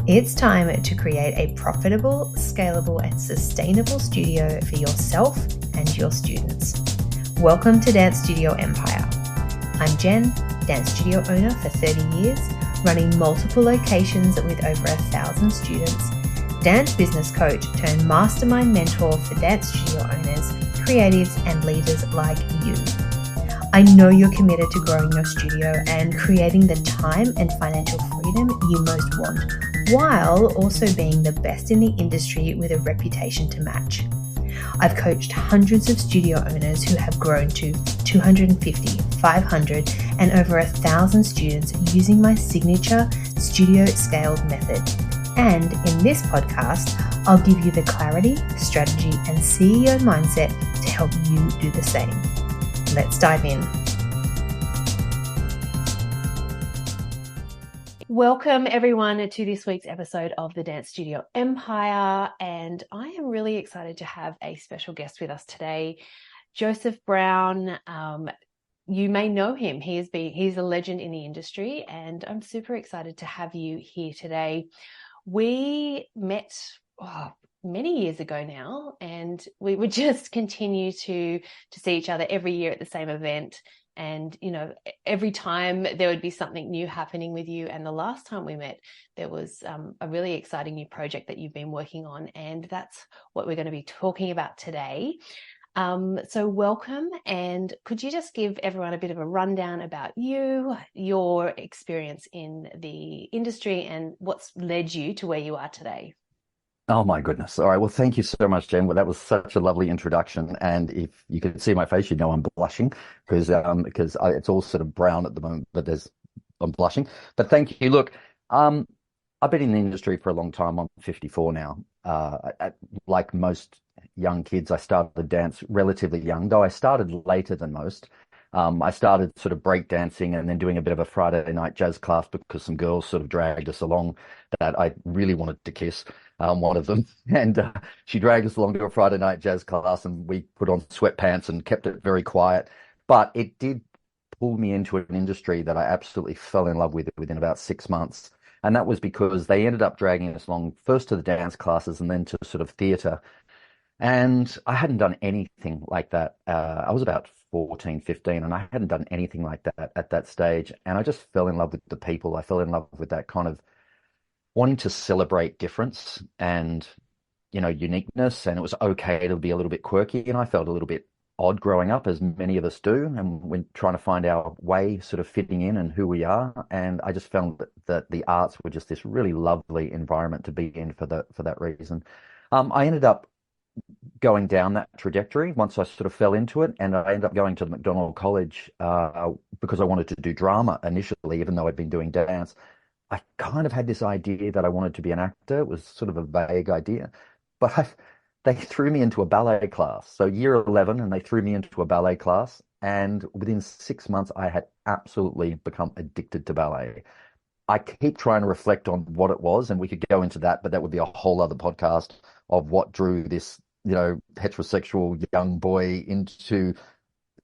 It's time to create a profitable, scalable, and sustainable studio for yourself and your students. Welcome to Dance Studio Empire. I'm Jen, dance studio owner for 30 years, running multiple locations with over 1,000 students, dance business coach turned mastermind mentor for dance studio owners, creatives, and leaders like you. I know you're committed to growing your studio and creating the time and financial freedom you most want, while also being the best in the industry with a reputation to match. I've coached hundreds of studio owners who have grown to 250, 500, and over 1,000 students using my signature studio scaled method. And in this podcast, I'll give you the clarity, strategy, and CEO mindset to help you do the same. Let's dive in. Welcome everyone to this week's episode of the Dance Studio Empire, and I am really excited to have a special guest with us today, Josef Brown. You may know him. He's a legend in the industry, and I'm super excited to have you here today. We met many years ago now, and we would just continue to see each other every year at the same event. And, you know, every time there would be something new happening with you. And the last time we met, there was a really exciting new project that you've been working on. And that's what we're going to be talking about today. So welcome. And could you just give everyone a bit of a rundown about you, your experience in the industry, and what's led you to where you are today? Oh my goodness. All right. Well, thank you so much, Jen. Well, that was such a lovely introduction. And if you could see my face, you know I'm blushing because it's all sort of brown at the moment, but I'm blushing. But thank you. Look, I've been in the industry for a long time. I'm 54 now. Like most young kids, I started dance relatively young, though I started later than most. I started sort of break dancing and then doing a bit of a Friday night jazz class because some girls sort of dragged us along that I really wanted to kiss, one of them. And she dragged us along to a Friday night jazz class and we put on sweatpants and kept it very quiet. But it did pull me into an industry that I absolutely fell in love with within about 6 months. And that was because they ended up dragging us along first to the dance classes and then to sort of theatre. And I hadn't done anything like that. I was about 14, 15, and I hadn't done anything like that at that stage. And I just fell in love with the people. I fell in love with that kind of wanting to celebrate difference and, you know, uniqueness. And it was okay to be a little bit quirky. And I felt a little bit odd growing up, as many of us do. And we're trying to find our way, sort of fitting in and who we are. And I just found that the arts were just this really lovely environment to be in for that reason. I ended up going down that trajectory once I sort of fell into it, and I ended up going to the McDonald College because I wanted to do drama initially, even though I'd been doing dance. I kind of had this idea that I wanted to be an actor. It was sort of a vague idea, but they threw me into a ballet class. So year 11, and they threw me into a ballet class, and within 6 months, I had absolutely become addicted to ballet. I keep trying to reflect on what it was, and we could go into that, but that would be a whole other podcast of what drew this, you know, heterosexual young boy into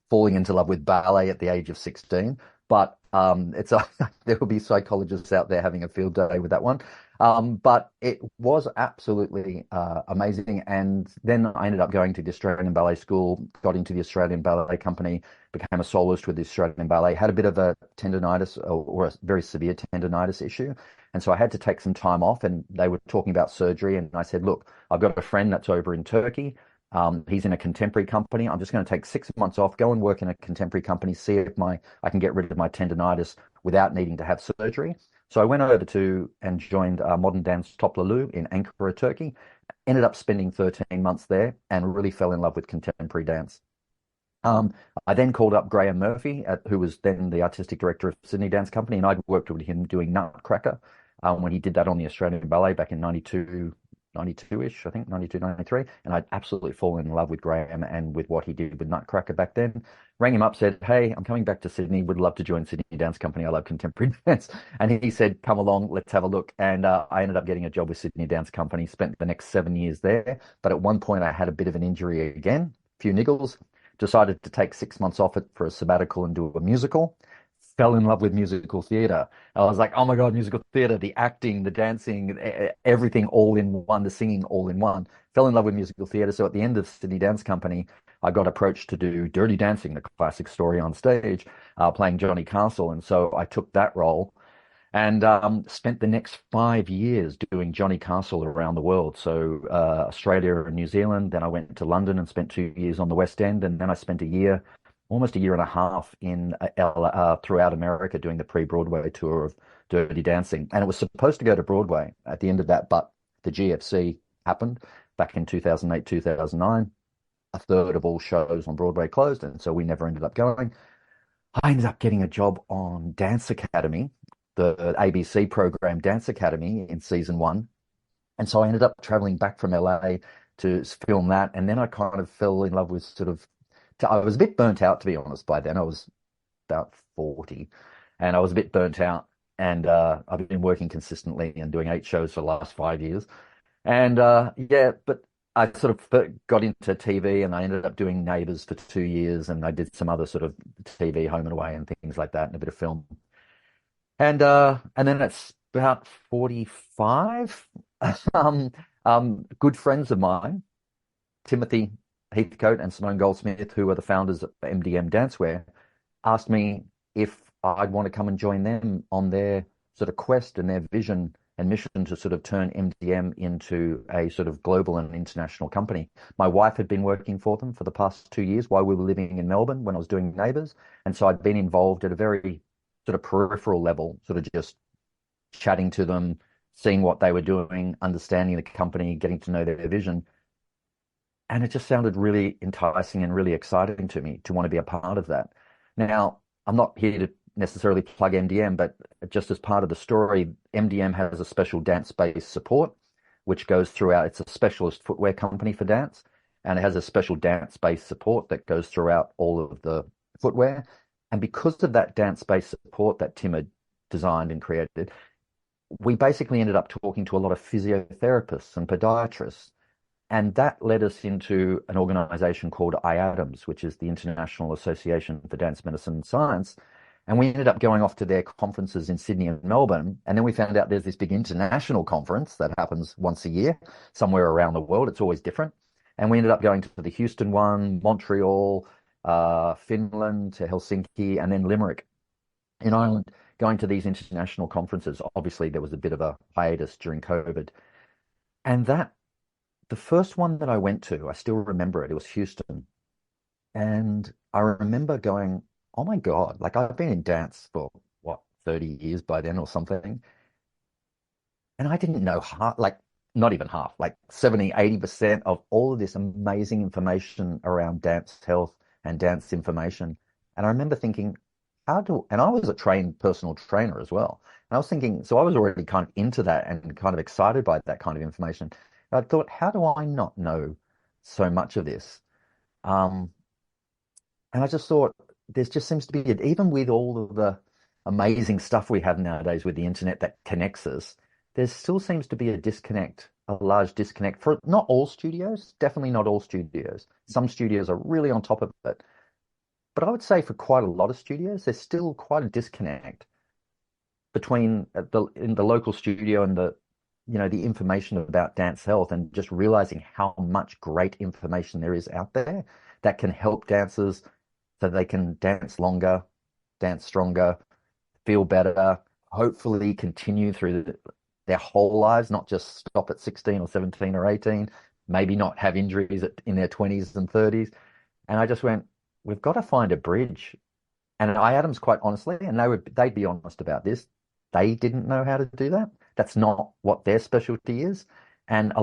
falling into love with ballet at the age of 16. But there will be psychologists out there having a field day with that one. But it was absolutely amazing. And then I ended up going to the Australian Ballet School, got into the Australian Ballet Company, became a soloist with the Australian Ballet, had a bit of a tendonitis or a very severe tendonitis issue. And so I had to take some time off, and they were talking about surgery. And I said, look, I've got a friend that's over in Turkey. He's in a contemporary company. I'm just going to take 6 months off, go and work in a contemporary company, see if I can get rid of my tendonitis without needing to have surgery. So I went over to and joined Modern Dance Topluluğ in Ankara, Turkey. Ended up spending 13 months there and really fell in love with contemporary dance. I then called up Graham Murphy, who was then the artistic director of Sydney Dance Company, and I'd worked with him doing Nutcracker when he did that on the Australian Ballet back in 92-ish, I think, 92, 93. And I'd absolutely fallen in love with Graham and with what he did with Nutcracker back then. Rang him up, said, hey, I'm coming back to Sydney, would love to join Sydney Dance Company. I love contemporary dance. And he said, come along, let's have a look. And I ended up getting a job with Sydney Dance Company, spent the next 7 years there. But at one point I had a bit of an injury again, a few niggles, decided to take 6 months off it for a sabbatical and do a musical. fell in love with musical theater. I was like, oh my God, musical theater, the acting, the dancing, everything all in one, the singing all in one. Fell in love with musical theater. So at the end of Sydney Dance Company, I got approached to do Dirty Dancing, the classic story on stage, playing Johnny Castle. And so I took that role and spent the next 5 years doing Johnny Castle around the world. So Australia and New Zealand. Then I went to London and spent 2 years on the West End, and then I spent a year, almost a year and a half, in throughout America doing the pre-Broadway tour of Dirty Dancing. And it was supposed to go to Broadway at the end of that, but the GFC happened back in 2008, 2009. A third of all shows on Broadway closed, and so we never ended up going. I ended up getting a job on Dance Academy, the ABC program Dance Academy, in season one. And so I ended up traveling back from LA to film that. And then I kind of fell in love with I was a bit burnt out, to be honest, by then. I was about 40 and I was a bit burnt out. And I've been working consistently and doing 8 shows for the last 5 years. And yeah, but I sort of got into TV and I ended up doing Neighbours for 2 years, and I did some other sort of TV, Home and Away and things like that, and a bit of film. And then it's about 45. Um, Good friends of mine, Timothy Heathcote and Simone Goldsmith, who are the founders of MDM Dancewear, asked me if I'd want to come and join them on their sort of quest and their vision and mission to sort of turn MDM into a sort of global and international company. My wife had been working for them for the past 2 years while we were living in Melbourne when I was doing Neighbours. And so I'd been involved at a very sort of peripheral level, sort of just chatting to them, seeing what they were doing, understanding the company, getting to know their vision. And it just sounded really enticing and really exciting to me to want to be a part of that. Now, I'm not here to necessarily plug MDM, but just as part of the story, MDM has a special dance-based support, which goes throughout. It's a specialist footwear company for dance, and it has a special dance-based support that goes throughout all of the footwear. And because of that dance-based support that Tim had designed and created, we basically ended up talking to a lot of physiotherapists and podiatrists. And that led us into an organization called IADAMS, which is the International Association for Dance Medicine and Science. And we ended up going off to their conferences in Sydney and Melbourne. And then we found out there's this big international conference that happens once a year somewhere around the world. It's always different. And we ended up going to the Houston one, Montreal, Finland, to Helsinki, and then Limerick in Ireland, going to these international conferences. Obviously, there was a bit of a hiatus during COVID. And the first one that I went to, I still remember it. It was Houston. And I remember going, oh my God, like I've been in dance for what, 30 years by then or something. And I didn't know half, like not even half, like 70, 80% of all of this amazing information around dance health and dance information. And I remember thinking, and I was a trained personal trainer as well. And I was thinking, so I was already kind of into that and kind of excited by that kind of information. And I thought, how do I not know so much of this? And I just thought, there just seems to be, even with all of the amazing stuff we have nowadays with the internet that connects us, there still seems to be a disconnect, a large disconnect for not all studios, definitely not all studios. Some studios are really on top of it. But I would say for quite a lot of studios, there's still quite a disconnect between in the local studio and the information about dance health, and just realizing how much great information there is out there that can help dancers so they can dance longer, dance stronger, feel better, hopefully continue through their whole lives, not just stop at 16 or 17 or 18, maybe not have injuries in their 20s and 30s. And I just went, we've got to find a bridge. And IADAMS, quite honestly, and they'd be honest about this, they didn't know how to do that. That's not what their specialty is. And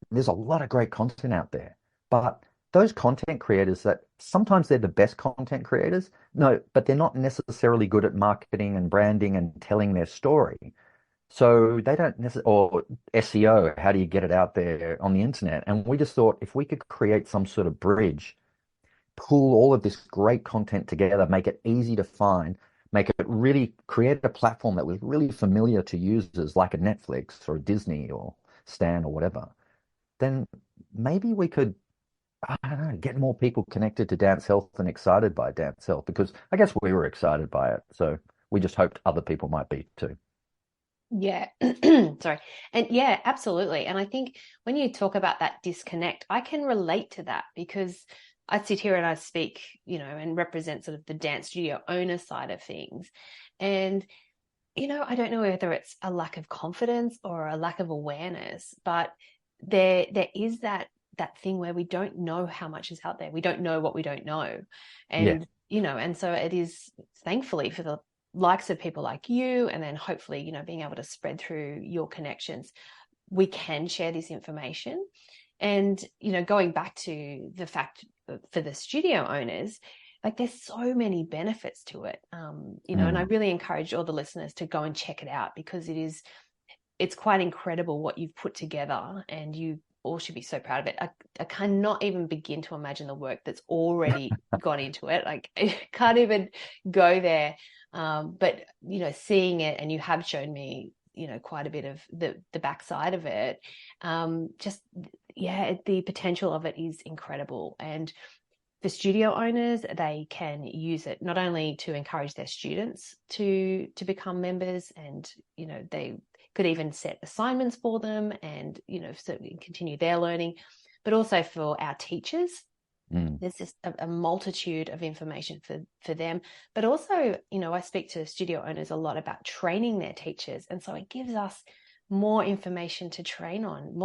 there's a lot of great content out there. But those content creators that sometimes they're the best content creators, no, but they're not necessarily good at marketing and branding and telling their story. So they don't necessarily, or SEO, how do you get it out there on the internet? And we just thought if we could create some sort of bridge, pull all of this great content together, make it easy to find, make it really create a platform that was really familiar to users like a Netflix or a Disney or Stan or whatever, then maybe we could I don't know, get more people connected to dance health and excited by dance health because I guess we were excited by it. So we just hoped other people might be too. Yeah. Sorry. And yeah, absolutely. And I think when you talk about that disconnect, I can relate to that because I sit here and I speak, and represent sort of the dance studio owner side of things. And, I don't know whether it's a lack of confidence or a lack of awareness, but there is that thing where we don't know how much is out there. We don't know what we don't know. Yeah. And, and so it is thankfully for the likes of people like you, and then hopefully, being able to spread through your connections, we can share this information. And, going back to the fact for the studio owners, like there's so many benefits to it. And I Mm. really encourage all the listeners to go and check it out because it's quite incredible what you've put together, and you all should be so proud of it. I cannot even begin to imagine the work that's already gone into it. Like I can't even go there. But seeing it, and you have shown me, quite a bit of the backside of it. Just yeah, the potential of it is incredible. And for studio owners, they can use it not only to encourage their students to become members, and they could even set assignments for them, and certainly continue their learning, but also for our teachers. Mm. There's just a multitude of information for them, but also I speak to studio owners a lot about training their teachers, and so it gives us more information to train on,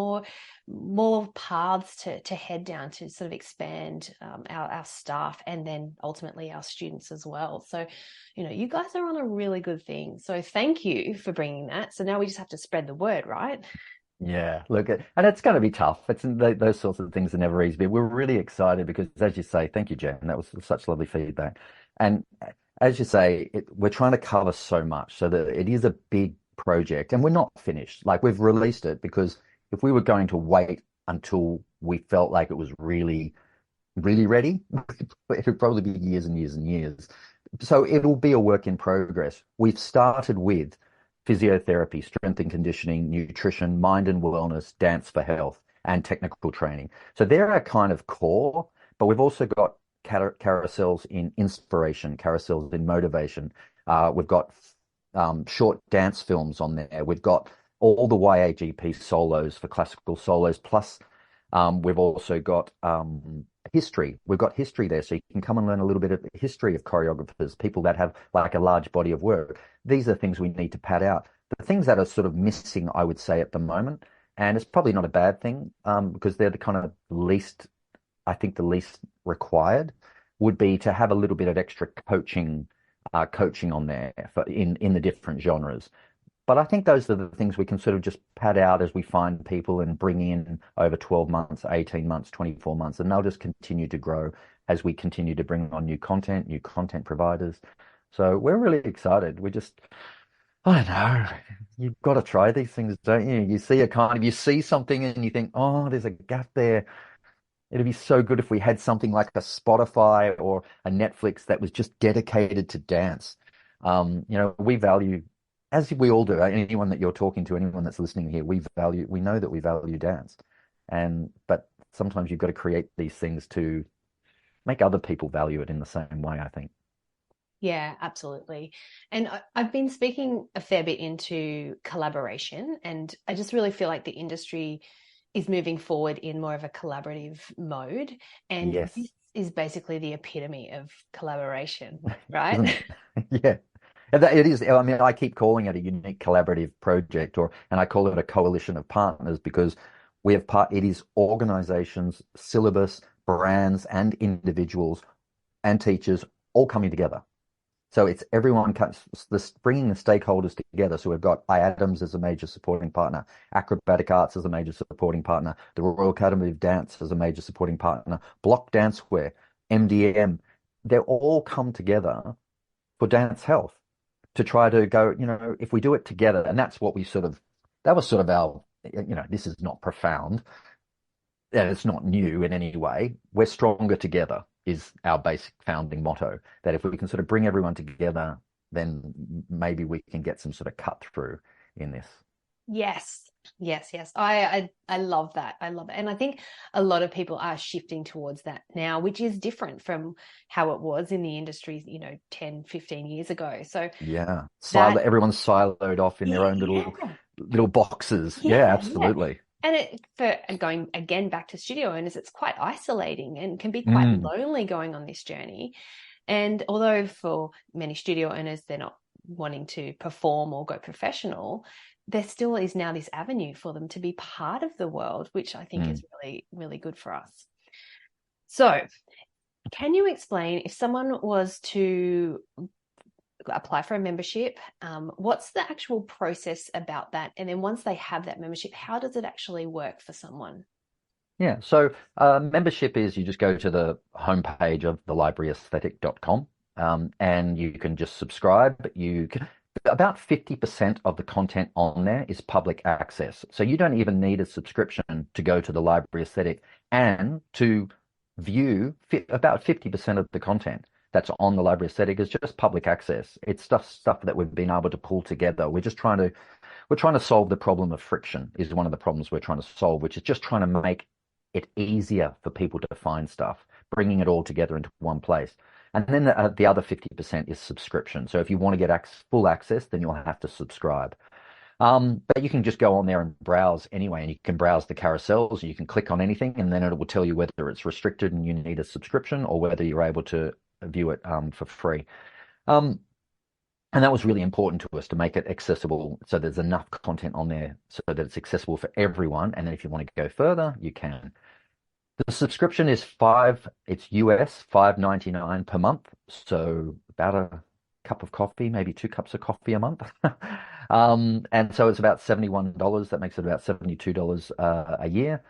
more paths to head down to sort of expand our staff, and then ultimately our students as well. So you guys are on a really good thing, so thank you for bringing that. So now we just have to spread the word, right? Yeah, look, and it's going to be tough. Those sorts of things are never easy. But we're really excited because, as you say, thank you, Jen. That was such lovely feedback. And as you say, we're trying to cover so much, so that it is a big project, and we're not finished. Like we've released it because if we were going to wait until we felt like it was really, really ready, it would probably be years and years and years. So it'll be a work in progress. We've started with physiotherapy, strength and conditioning, nutrition, mind and wellness, dance for health, and technical training. So they're our kind of core, but we've also got carousels in inspiration, carousels in motivation. We've got short dance films on there. We've got all the YAGP solos for classical solos, plus we've also got history. We've got history there, so you can come and learn a little bit of the history of choreographers, people that have like a large body of work. These are things we need to pad out. The things that are sort of missing, I would say, at the moment, and it's probably not a bad thing, because they're the kind of least, I think, the least required, would be to have a little bit of extra coaching on there for in the different genres. But I think those are the things we can sort of just pad out as we find people and bring in over 12 months, 18 months, 24 months, and they'll just continue to grow as we continue to bring on new content providers. So we're really excited. I don't know, you've got to try these things, don't you? You see something and you think, oh, there's a gap there. It'd be so good if we had something like a Spotify or a Netflix that was just dedicated to dance. We value, as we all do, anyone that you're talking to, anyone that's listening here, we know that we value dance. But sometimes you've got to create these things to make other people value it in the same way, I think. Yeah, absolutely. And I've been speaking a fair bit into collaboration, and I just really feel like the industry is moving forward in more of a collaborative mode. And Yes, this is basically the epitome of collaboration, right? isn't it? Yeah. It is. I mean, I keep calling it a unique collaborative project, and I call it a coalition of partners because it is organizations, syllabus, brands, and individuals and teachers all coming together. So it's everyone bringing the stakeholders together. So we've got IADAMS as a major supporting partner, Acrobatic Arts as a major supporting partner, the Royal Academy of Dance as a major supporting partner, Block Dancewear, MDM. They're all come together for dance health to try to go, if we do it together, and that was sort of our, this is not profound and it's not new in any way. We're stronger together is our basic founding motto. That if we can sort of bring everyone together, then maybe we can get some sort of cut through in this. Yes. Yes, yes. I love that. I love it. And I think a lot of people are shifting towards that now, which is different from how it was in the industry, 10, 15 years ago. So Yeah. that, Everyone's siloed off in their own yeah, little boxes. Yeah, yeah, yeah. absolutely. And for going again back to studio owners, it's quite isolating and can be quite Mm, lonely going on this journey. And although for many studio owners, they're not wanting to perform or go professional, there still is now this avenue for them to be part of the world, which I think is mm. really, really good for us. So, can you explain if someone was to apply for a membership, what's the actual process about that? And then once they have that membership, how does it actually work for someone? Yeah. So membership is you just go to the homepage of thelibraryaesthetic.com and you can just subscribe. About 50% of the content on there is public access. So you don't even need a subscription to go to the Library Aesthetic and to view about 50% of the content that's on the Library Aesthetic is just public access. It's stuff that we've been able to pull together. We're trying to solve the problem of friction is one of the problems we're trying to solve, which is just trying to make it easier for people to find stuff, bringing it all together into one place. And then the other 50% is subscription. So if you want to get full access, then you'll have to subscribe. But you can just go on there and browse anyway, and you can browse the carousels, you can click on anything, and then it will tell you whether it's restricted and you need a subscription or whether you're able to view it for free. Um, and that was really important to us to make it accessible so there's enough content on there so that it's accessible for everyone. And then if you want to go further, you can. The subscription is it's US 5.99 per month. So about a cup of coffee, maybe 2 cups of coffee a month. And so it's about $71. That makes it about $72 a year.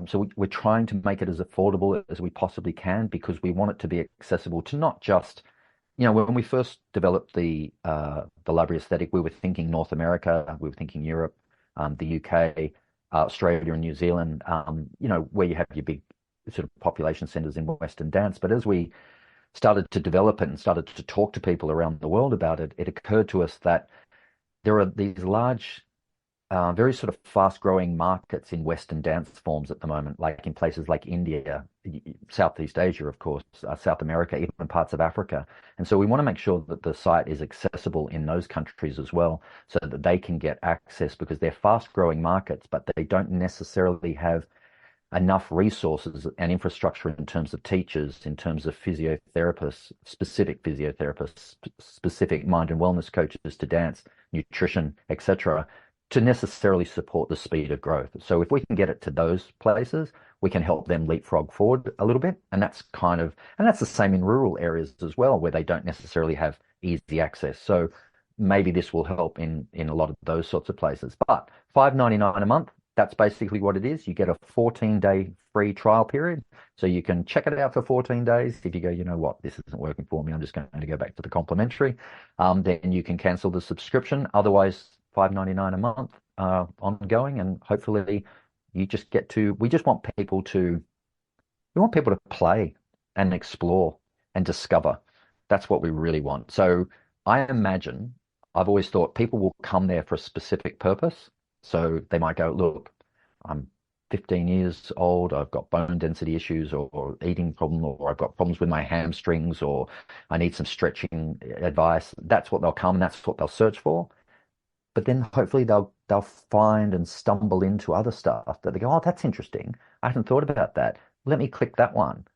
So we're trying to make it as affordable as we possibly can because we want it to be accessible to not just when we first developed the library aesthetic, we were thinking North America, we were thinking Europe, the UK, Australia, and New Zealand. Where you have your big sort of population centers in Western dance. But as we started to develop it and started to talk to people around the world about it, it occurred to us that there are these large very sort of fast-growing markets in Western dance forms at the moment, like in places like India, Southeast Asia, of course, South America, even parts of Africa. And so we want to make sure that the site is accessible in those countries as well, so that they can get access because they're fast-growing markets, but they don't necessarily have enough resources and infrastructure in terms of teachers, in terms of physiotherapists, specific mind and wellness coaches to dance, nutrition, etc., to necessarily support the speed of growth. So if we can get it to those places, we can help them leapfrog forward a little bit. And that's the same in rural areas as well, where they don't necessarily have easy access. So maybe this will help in a lot of those sorts of places. But $5.99 a month, that's basically what it is. You get a 14-day free trial period. So you can check it out for 14 days. If you go, you know what, this isn't working for me, I'm just going to go back to the complimentary. Then you can cancel the subscription. Otherwise, $5.99 a month ongoing. And hopefully we just want people to play and explore and discover. That's what we really want. So I've always thought people will come there for a specific purpose. So they might go, look, I'm 15 years old, I've got bone density issues or eating problem, or I've got problems with my hamstrings, or I need some stretching advice. That's what they'll come and that's what they'll search for. But then hopefully they'll find and stumble into other stuff that they go, oh, that's interesting. I hadn't thought about that. Let me click that one.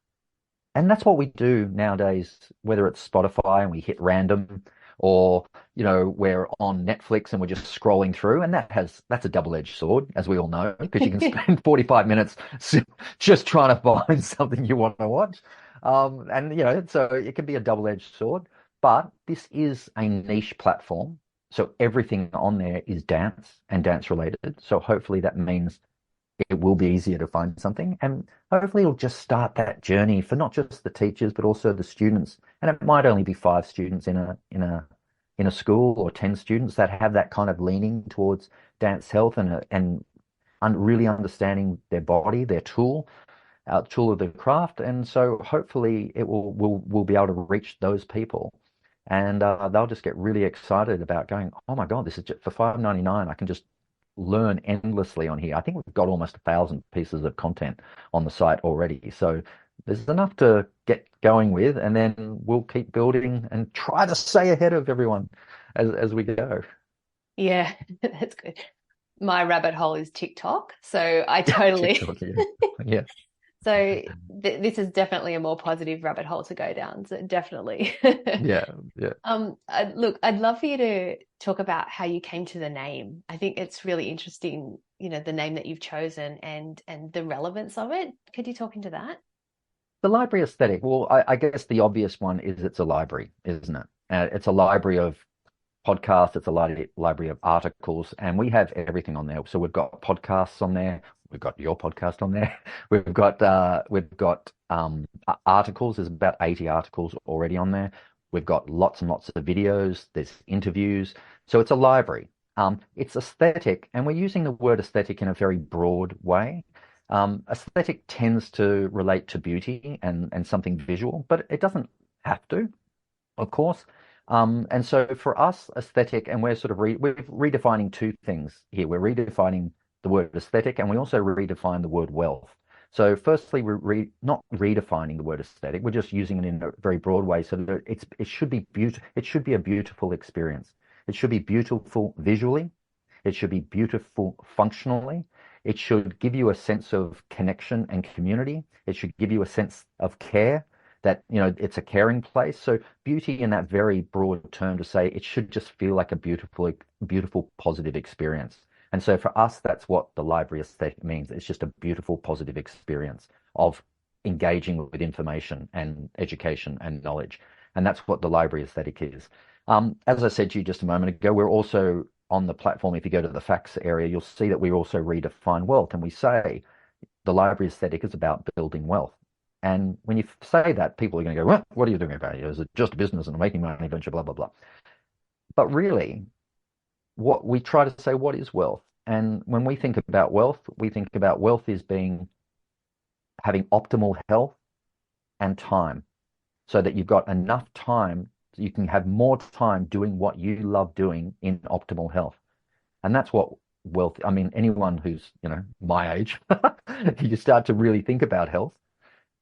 And that's what we do nowadays, whether it's Spotify and we hit random, or we're on Netflix and we're just scrolling through, and that's a double-edged sword, as we all know, because you can spend 45 minutes just trying to find something you want to watch. And so it can be a double-edged sword, but this is a niche platform. So everything on there is dance and dance related. So hopefully that means it will be easier to find something, and hopefully it'll just start that journey for not just the teachers but also the students. And it might only be 5 students in a school, or 10 students that have that kind of leaning towards dance health and really understanding their body, their tool of the craft. And so hopefully it will be able to reach those people. And they'll just get really excited about going, oh my God, this is just for $5.99. I can just learn endlessly on here. I think we've got almost 1,000 pieces of content on the site already. So there's enough to get going with, and then we'll keep building and try to stay ahead of everyone as we go. Yeah, that's good. My rabbit hole is TikTok, so I totally. TikTok, yeah. Yeah. So this is definitely a more positive rabbit hole to go down. So definitely. Yeah. Yeah. Look, I'd love for you to talk about how you came to the name. I think it's really interesting, the name that you've chosen and the relevance of it. Could you talk into that? The library aesthetic. Well, I guess the obvious one is it's a library, isn't it? It's a library of podcasts, it's a library of articles, and we have everything on there. So we've got podcasts on there. We've got your podcast on there. We've got articles. There's about 80 articles already on there. We've got lots and lots of videos. There's interviews. So it's a library. It's aesthetic, and we're using the word aesthetic in a very broad way. Aesthetic tends to relate to beauty and something visual, but it doesn't have to, of course. And so for us, aesthetic, and we're sort of we're redefining two things here. We're redefining the word aesthetic, and we also redefine the word wealth. So firstly, we're not redefining the word aesthetic. We're just using it in a very broad way, so that it should be beautiful. It should be a beautiful experience. It should be beautiful visually. It should be beautiful functionally. It should give you a sense of connection and community. It should give you a sense of care, that it's a caring place. So beauty in that very broad term, to say it should just feel like a beautiful positive experience. And so for us, that's what the library aesthetic means. It's just a beautiful positive experience of engaging with information and education and knowledge. And that's what the library aesthetic is. As I said to you just a moment ago, we're also on the platform. If you go to the facts area, you'll see that we also redefine wealth, and we say the library aesthetic is about building wealth. And when you say that, people are going to go, well, what are you doing about it? Is it just a business and making money, venture, blah, blah, blah. But really, what we try to say, what is wealth? And when we think about wealth as having optimal health and time, so that you've got enough time, so you can have more time doing what you love doing in optimal health. And that's what wealth, I mean, anyone who's, my age, you start to really think about health.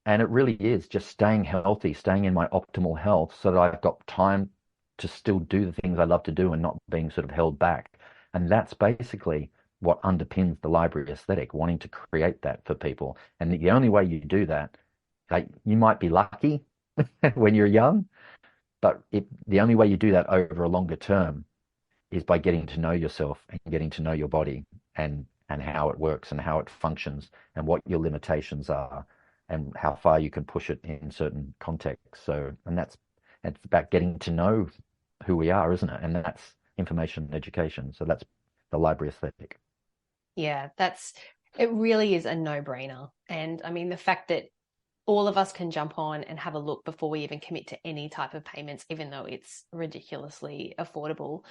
And it really is just staying healthy, staying in my optimal health, so that I've got time to still do the things I love to do and not being sort of held back. And that's basically what underpins the library aesthetic, wanting to create that for people. And the only way you do that, like, you might be lucky when you're young, but the only way you do that over a longer term is by getting to know yourself and getting to know your body and how it works and how it functions and what your limitations are and how far you can push it in certain contexts. So, and it's about getting to know who we are, isn't it? And that's information and education. So that's the library aesthetic. Yeah, it really is a no-brainer. And I mean, the fact that all of us can jump on and have a look before we even commit to any type of payments, even though it's ridiculously affordable.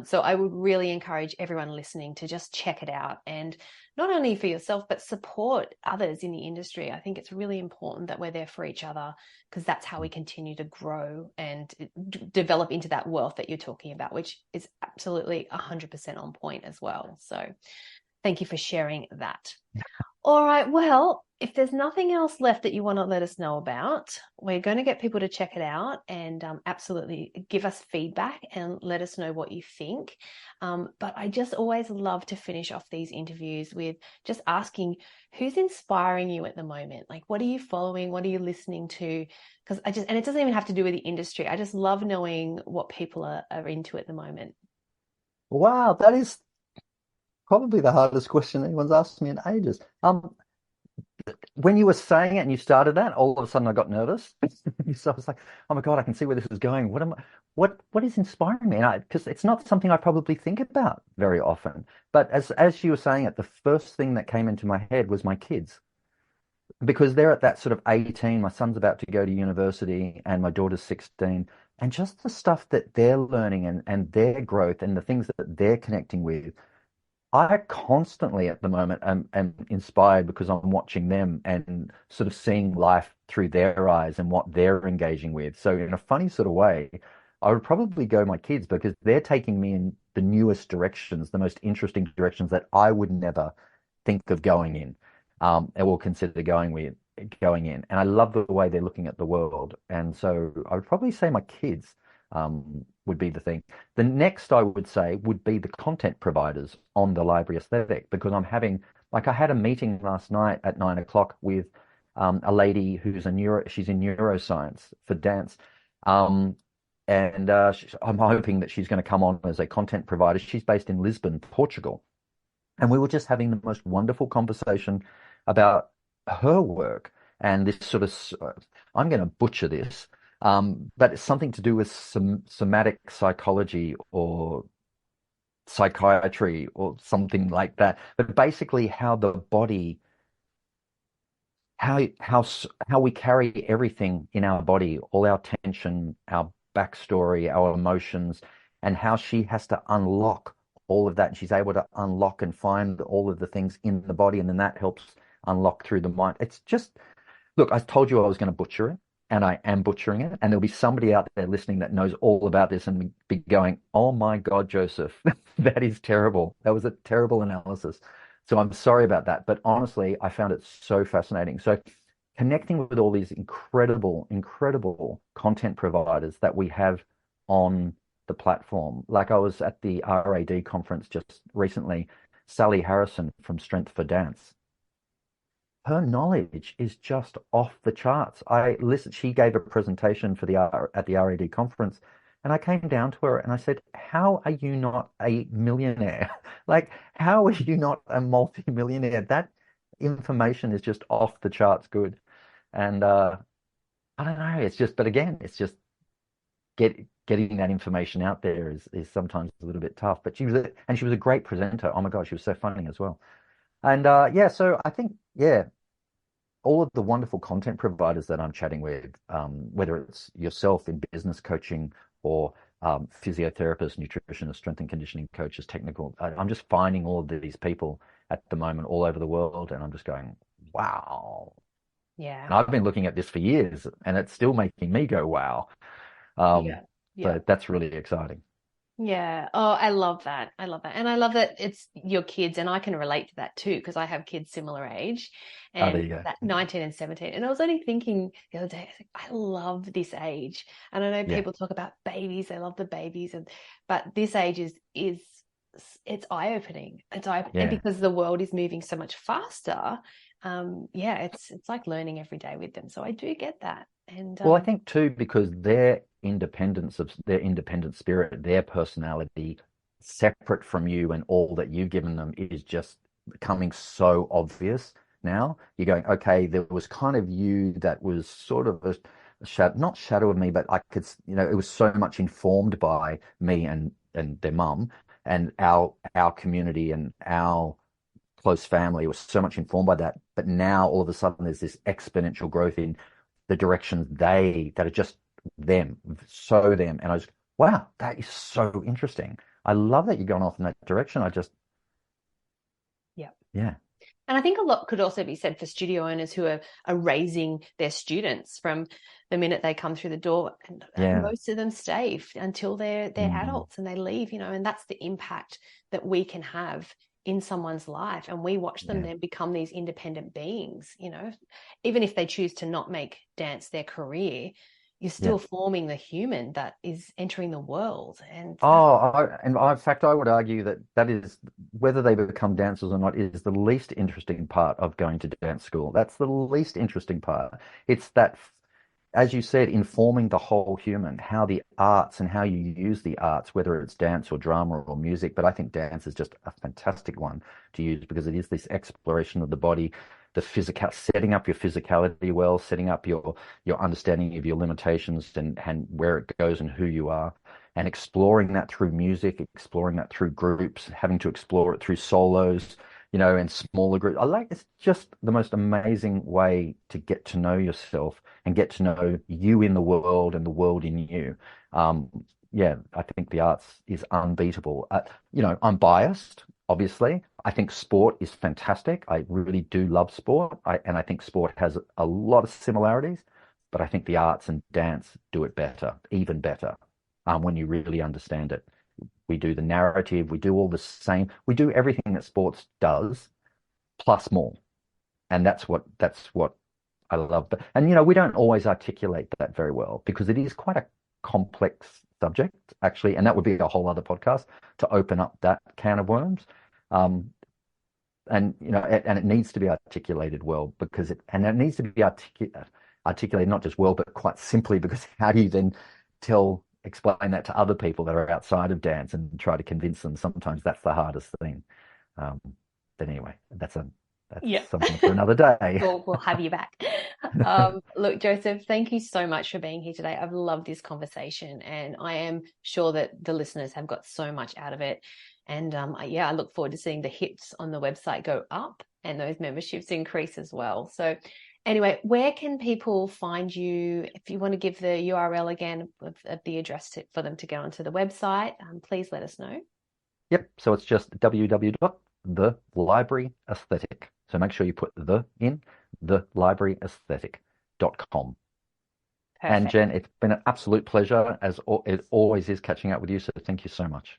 So I would really encourage everyone listening to just check it out, and not only for yourself, but support others in the industry. I think it's really important that we're there for each other, because that's how we continue to grow and develop into that wealth that you're talking about, which is absolutely 100% on point as well. So thank you for sharing that. All right. Well, if there's nothing else left that you want to let us know about, we're going to get people to check it out and absolutely give us feedback and let us know what you think. But I just always love to finish off these interviews with just asking, who's inspiring you at the moment? Like, what are you following? What are you listening to? Because and it doesn't even have to do with the industry. I just love knowing what people are into at the moment. Wow, that is probably the hardest question anyone's asked me in ages. When you were saying it and you started that, all of a sudden I got nervous. So I was like, oh my God, I can see where this is going. What is inspiring me? And because it's not something I probably think about very often. But as you were saying it, the first thing that came into my head was my kids. Because they're at that sort of 18, my son's about to go to university and my daughter's 16. And just the stuff that they're learning and their growth and the things that they're connecting with, I constantly at the moment am inspired, because I'm watching them and sort of seeing life through their eyes and what they're engaging with. So in a funny sort of way, I would probably go my kids because they're taking me in the newest directions, the most interesting directions that I would never think of going in, and will consider going in. And I love the way they're looking at the world. And so I would probably say my kids would be the thing. The next I would say would be the content providers on the library aesthetic because I had a meeting last night at 9 o'clock with a lady she's in neuroscience for dance. Um, and I'm hoping that she's going to come on as a content provider. She's based in Lisbon, Portugal. And we were just having the most wonderful conversation about her work and this sort of, I'm going to butcher this, but it's something to do with somatic psychology or psychiatry or something like that. But basically, how the body, how we carry everything in our body, all our tension, our backstory, our emotions, and how she has to unlock all of that. And she's able to unlock and find all of the things in the body, and then that helps unlock through the mind. It's just, look, I told you I was going to butcher it, and I am butchering it. And there'll be somebody out there listening that knows all about this and be going, "Oh my God, Joseph, that is terrible. That was a terrible analysis." So I'm sorry about that. But honestly, I found it so fascinating. So connecting with all these incredible, incredible content providers that we have on the platform. Like I was at the RAD conference just recently, Sally Harrison from Strength for Dance. Her knowledge is just off the charts. She gave a presentation at the RAD conference, and I came down to her and I said, "How are you not a millionaire? Like, how are you not a multi-millionaire? That information is just off the charts good." And I don't know, but again, it's just getting that information out there is sometimes a little bit tough. But she was a great presenter. Oh my God, she was so funny as well. And yeah, so I think, yeah, all of the wonderful content providers that I'm chatting with, whether it's yourself in business coaching or physiotherapists, nutritionists, strength and conditioning coaches, I'm just finding all of these people at the moment all over the world, and I'm just going, wow. Yeah. And I've been looking at this for years, and it's still making me go, wow. Yeah. So that's really exciting. Yeah. Oh, I love that. I love that. And I love that it's your kids, and I can relate to that too, because I have kids similar age, Oh, there and you go. that 19 and 17. And I was only thinking the other day, I was like, I love this age. And I know Yeah. people talk about babies, they love the babies, but this age is it's eye-opening. It's eye-opening because the world is moving so much faster. Yeah, it's like learning every day with them. So I do get that. And Well, I think too, because their independent spirit, their personality, separate from you and all that you've given them is just becoming so obvious now. You're going, okay, there was kind of you that was sort of a shadow, not shadow of me, but I could, it was so much informed by me and their mum and our community and our close family was so much informed by that. But now all of a sudden there's this exponential growth in the directions that are just them, so them. And I was, wow, that is so interesting. I love that you're going off in that direction. Yeah. And I think a lot could also be said for studio owners who are raising their students from the minute they come through the door. And most of them stay until they're adults and they leave, and that's the impact that we can have in someone's life. And we watch them then become these independent beings, even if they choose to not make dance their career, you're still forming the human that is entering the world. And in fact, I would argue that is, whether they become dancers or not, is the least interesting part of going to dance school. That's the least interesting part. It's that, as you said, informing the whole human, how the arts and how you use the arts, whether it's dance or drama or music. But I think dance is just a fantastic one to use because it is this exploration of the body, the physical, setting up your physicality well, setting up your understanding of your limitations and where it goes and who you are, and exploring that through music, exploring that through groups, having to explore it through solos, and smaller groups. It's just the most amazing way to get to know yourself and get to know you in the world and the world in you. I think the arts is unbeatable. I'm biased, obviously. I think sport is fantastic. I really do love sport. And I think sport has a lot of similarities, but I think the arts and dance do it better, even better. when you really understand it. We do the narrative, we do all the same, we do everything that sports does, plus more. And that's what I love. And we don't always articulate that very well because it is quite a complex subject, actually, and that would be a whole other podcast to open up that can of worms. And it needs to be articulated well because it needs to be articulated not just well but quite simply, because how do you then explain that to other people that are outside of dance and try to convince them? Sometimes that's the hardest thing. But anyway, that's something for another day. We'll have you back. Look, Joseph, thank you so much for being here today. I've loved this conversation, and I am sure that the listeners have got so much out of it. And I look forward to seeing the hits on the website go up and those memberships increase as well. So anyway, where can people find you? If you want to give the URL again of the address for them to get onto the website, please let us know. Yep. So it's just www.thelibraryaesthetic. So make sure you put the in, thelibraryaesthetic.com. Perfect. And Jen, it's been an absolute pleasure, as it always is, catching up with you. So thank you so much.